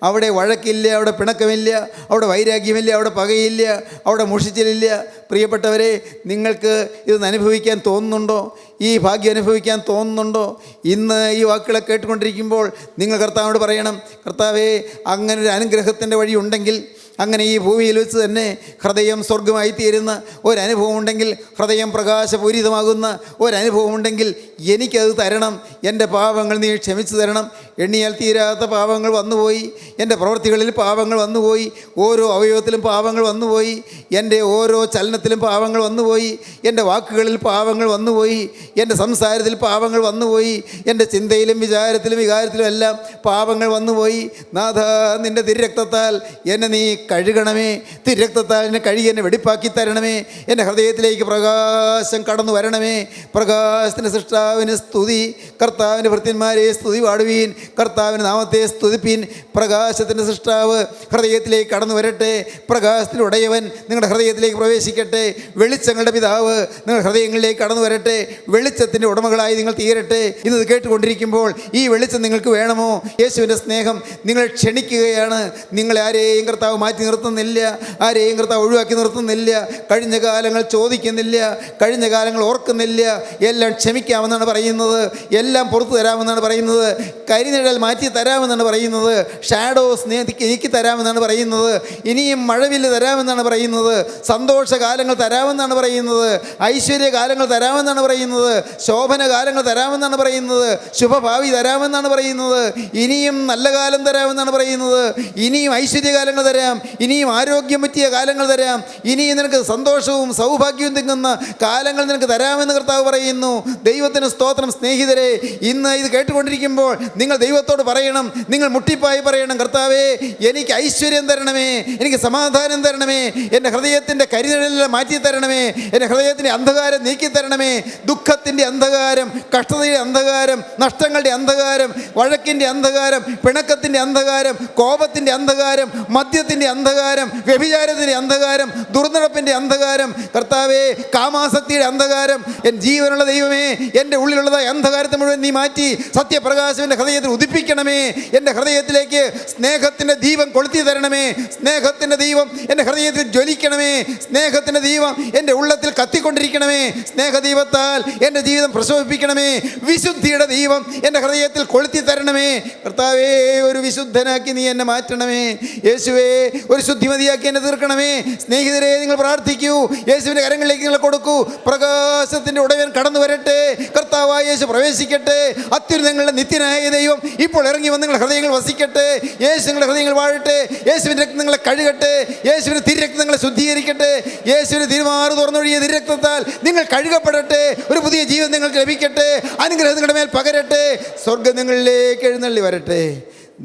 അവിടെ വഴക്കില്ല, അവിടെ പിണക്കമില്ല, അവിടെ വൈരാഗ്യമില്ല, അവിടെ പകയില്ല, അവിടെ മുഷിച്ചിലില്ല. പ്രിയപ്പെട്ടവരെ, നിങ്ങൾക്ക് ഇതൊന്ന് അനുഭവിക്കാൻ തോന്നുന്നുണ്ടോ? ഈ ഭാഗ്യം അനുഭവിക്കാൻ തോന്നുന്നുണ്ടോ? ഇന്ന് ഈ വാക്കുകളെ കേട്ടുകൊണ്ടിരിക്കുമ്പോൾ നിങ്ങൾ കർത്താവിനോട് പറയണം, കർത്താവേ, അങ്ങനൊരു അനുഗ്രഹത്തിൻ്റെ വഴി ഉണ്ടെങ്കിൽ, അങ്ങനെ ഈ ഭൂമിയിൽ വെച്ച് തന്നെ ഹൃദയം സ്വർഗമായി തീരുന്ന ഒരനുഭവം ഉണ്ടെങ്കിൽ, ഹൃദയം പ്രകാശപൂരിതമാകുന്ന ഒരനുഭവം ഉണ്ടെങ്കിൽ എനിക്കത് തരണം. എൻ്റെ പാപങ്ങൾ നീ ക്ഷമിച്ചു തരണം. എണ്ണിയാൽ തീരാത്ത പാപങ്ങൾ വന്നുപോയി, എൻ്റെ പ്രവൃത്തികളിൽ പാപങ്ങൾ വന്നുപോയി, ഓരോ അവയവത്തിലും പാപങ്ങൾ വന്നുപോയി, എൻ്റെ ഓരോ ചലനത്തിലും പാപങ്ങൾ വന്നുപോയി, എൻ്റെ വാക്കുകളിൽ പാപങ്ങൾ വന്നുപോയി, എൻ്റെ സംസാരത്തിൽ പാപങ്ങൾ വന്നുപോയി, എൻ്റെ ചിന്തയിലും വിചാരത്തിലും വികാരത്തിലും എല്ലാം പാപങ്ങൾ വന്നുപോയി. നാഥ, നിൻ്റെ തിരുരക്തത്താൽ എന്നെ നീ കഴുകണമേ, തിരക്തത്താൽ എന്നെ കഴുകി എന്നെ വെടിപ്പാക്കി തരണമേ. എൻ്റെ ഹൃദയത്തിലേക്ക് പ്രകാശം കടന്നു വരണമേ. പ്രകാശത്തിൻ്റെ സൃഷ്ടാവിന് സ്തുതി. കർത്താവിൻ്റെ ഭൃത്യന്മാരെ സ്തുതി പാടുവീൻ, കർത്താവിൻ്റെ നാമത്തെ സ്തുതിപ്പീൻ. പ്രകാശത്തിൻ്റെ സൃഷ്ടാവ് ഹൃദയത്തിലേക്ക് കടന്നു വരട്ടെ. പ്രകാശത്തിൻ്റെ ഉടയവൻ നിങ്ങളുടെ ഹൃദയത്തിലേക്ക് പ്രവേശിക്കട്ടെ. വെളിച്ചങ്ങളുടെ പിതാവ് നിങ്ങളുടെ ഹൃദയങ്ങളിലേക്ക് കടന്നു വരട്ടെ. വെളിച്ചത്തിൻ്റെ ഉടമകളായി നിങ്ങൾ തീരട്ടെ. ഇന്നത് കേട്ടുകൊണ്ടിരിക്കുമ്പോൾ ഈ വെളിച്ചം നിങ്ങൾക്ക് വേണമോ? യേശുവിൻ്റെ സ്നേഹം നിങ്ങൾ ക്ഷണിക്കുകയാണ്. നിങ്ങളെ ആരെയും കർത്താവ് മാറ്റി നിർത്തുന്നില്ല, ആരെയും കർത്താവ് ഒഴിവാക്കി നിർത്തുന്നില്ല. കഴിഞ്ഞ കാലങ്ങൾ ചോദിക്കുന്നില്ല, കഴിഞ്ഞ കാലങ്ങൾ ഓർക്കുന്നില്ല. എല്ലാം ക്ഷമിക്കാമെന്നാണ് പറയുന്നത്, എല്ലാം പുറത്തു തരാമെന്നാണ് പറയുന്നത്, കരിനിഴൽ മാറ്റി തരാമെന്നാണ് പറയുന്നത്, ഷാഡോസ് നീക്കി തരാമെന്നാണ് പറയുന്നത്, ഇനിയും മഴവില്ല് തരാമെന്നാണ് പറയുന്നത്, സന്തോഷകാലങ്ങൾ തരാമെന്നാണ് പറയുന്നത്, ഐശ്വര്യകാലങ്ങൾ തരാമെന്നാണ് പറയുന്നത്, ശോഭന കാലങ്ങൾ തരാമെന്നാണ് പറയുന്നത്, ശുഭഭാവി തരാമെന്നാണ് പറയുന്നത്, ഇനിയും നല്ല കാലം തരാമെന്നാണ് പറയുന്നത്, ഇനിയും ഐശ്വര്യകാലങ്ങൾ തരാം, ഇനിയും ആരോഗ്യം പറ്റിയ കാലങ്ങൾ തരാം, ഇനിയും നിനക്ക് സന്തോഷവും സൗഭാഗ്യവും തിങ്ങുന്ന കാലങ്ങൾ നിനക്ക് തരാമെന്ന് കർത്താവ് പറയുന്നു. ദൈവത്തിന് സ്തോത്രം. സ്നേഹിതരെ, ഇന്ന് ഇത് കേട്ടുകൊണ്ടിരിക്കുമ്പോൾ നിങ്ങൾ ദൈവത്തോട് പറയണം, നിങ്ങൾ മുട്ടിപ്പായി പറയണം, കർത്താവേ എനിക്ക് ഐശ്വര്യം തരണമേ, എനിക്ക് സമാധാനം തരണമേ, എൻ്റെ ഹൃദയത്തിൻ്റെ കരിനിഴലെല്ലാം മാറ്റി തരണമേ, എൻ്റെ ഹൃദയത്തിൻ്റെ അന്ധകാരം നീക്കി തരണമേ. ദുഃഖത്തിൻ്റെ അന്ധകാരം, കഷ്ടതയുടെ അന്ധകാരം, നഷ്ടങ്ങളുടെ അന്ധകാരം, വഴക്കിൻ്റെ അന്ധകാരം, പിണക്കത്തിൻ്റെ അന്ധകാരം, കോപത്തിൻ്റെ അന്ധകാരം, മദ്യത്തിൻ്റെ അന്ധകാരം, വ്യഭിചാരത്തിൻ്റെ അന്ധകാരം, ദുർനടപ്പിൻ്റെ അന്ധകാരം, കർത്താവേ കാമാസക്തിയുടെ അന്ധകാരം, എൻ്റെ ജീവനുള്ള ദൈവമേ എൻ്റെ ഉള്ളിലുള്ളതായ അന്ധകാരത്തെ മുഴുവൻ നീ മാറ്റി സത്യപ്രകാശം എൻ്റെ ഹൃദയത്തിൽ ഉദിപ്പിക്കണമേ. എൻ്റെ ഹൃദയത്തിലേക്ക് സ്നേഹത്തിൻ്റെ ദീപം കൊളുത്തി തരണമേ. സ്നേഹത്തിൻ്റെ ദീപം എൻ്റെ ഹൃദയത്തിൽ ജ്വലിക്കണമേ. സ്നേഹത്തിൻ്റെ ദീപം എൻ്റെ ഉള്ളത്തിൽ കത്തിക്കൊണ്ടിരിക്കണമേ. സ്നേഹദീപത്താൽ എൻ്റെ ജീവിതം പ്രശോഭിപ്പിക്കണമേ. വിശുദ്ധിയുടെ ദീപം എൻ്റെ ഹൃദയത്തിൽ കൊളുത്തി തരണമേ. കർത്താവേ ഒരു വിശുദ്ധനാക്കി നീ എന്നെ മാറ്റണമേ. യേശുവേ ഒരു ശുദ്ധിമതിയാക്കി എന്നെ തീർക്കണമേ. സ്നേഹിതരെ നിങ്ങൾ പ്രാർത്ഥിക്കൂ, യേശുവിൻ്റെ കരങ്ങളിലേക്ക് നിങ്ങൾ കൊടുക്കൂ. പ്രകാശത്തിൻ്റെ ഉടയവൻ കടന്നു വരട്ടെ. കർത്താവായ യേശു പ്രവേശിക്കട്ടെ. അത്യുന്നതങ്ങളുടെ നിത്യനായ ദൈവം ഇപ്പോൾ ഇറങ്ങി വന്ന് നിങ്ങളുടെ ഹൃദയങ്ങൾ വസിക്കട്ടെ. യേശു നിങ്ങളുടെ ഹൃദയങ്ങൾ വാഴട്ടെ. യേശുവിൻ്റെ രക്തം നിങ്ങളെ കഴുകട്ടെ. യേശുവിൻ്റെ തിരുരക്തം നിങ്ങളെ ശുദ്ധീകരിക്കട്ടെ. യേശുവിൻ്റെ തിരുമാറ് തുറന്നൊഴിയ തിരുരക്തത്താൽ നിങ്ങൾ കഴുകപ്പെടട്ടെ. ഒരു പുതിയ ജീവൻ നിങ്ങൾക്ക് ലഭിക്കട്ടെ. അനുഗ്രഹം നിങ്ങളുടെ മേൽ പകരട്ടെ. സ്വർഗ്ഗം നിങ്ങളിലേക്ക് എഴുന്നള്ളി വരട്ടെ.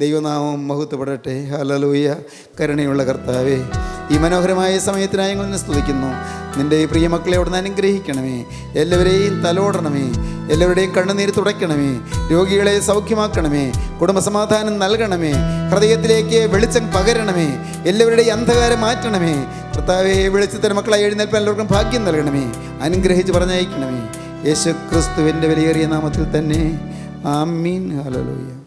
ദൈവനാമം മഹത്വപ്പെടട്ടെ. ഹല്ലേലൂയ. കരുണയുള്ള കർത്താവേ, ഈ മനോഹരമായ സമയത്തിനായി ഞങ്ങൾ നിന്നെ സ്തുതിക്കുന്നു. നിൻ്റെ ഈ പ്രിയ മക്കളെ അവിടുന്ന് അനുഗ്രഹിക്കണമേ. എല്ലാവരെയും തലോടണമേ. എല്ലാവരുടെയും കണ്ണുനീര് തുടയ്ക്കണമേ. രോഗികളെ സൗഖ്യമാക്കണമേ. കുടുംബസമാധാനം നൽകണമേ. ഹൃദയത്തിലേക്ക് വെളിച്ചം പകരണമേ. എല്ലാവരുടെയും അന്ധകാരം മാറ്റണമേ. കർത്താവേ വെളിച്ചത്തിന് മക്കളായി എഴുന്നേൽപ്പാൻ എല്ലാവർക്കും ഭാഗ്യം നൽകണമേ. അനുഗ്രഹിച്ച് പറഞ്ഞയക്കണമേ. യേശു ക്രിസ്തുവിൻ്റെ വിലയേറിയ നാമത്തിൽ തന്നെ. ആമീൻ. ഹല്ലേലൂയ.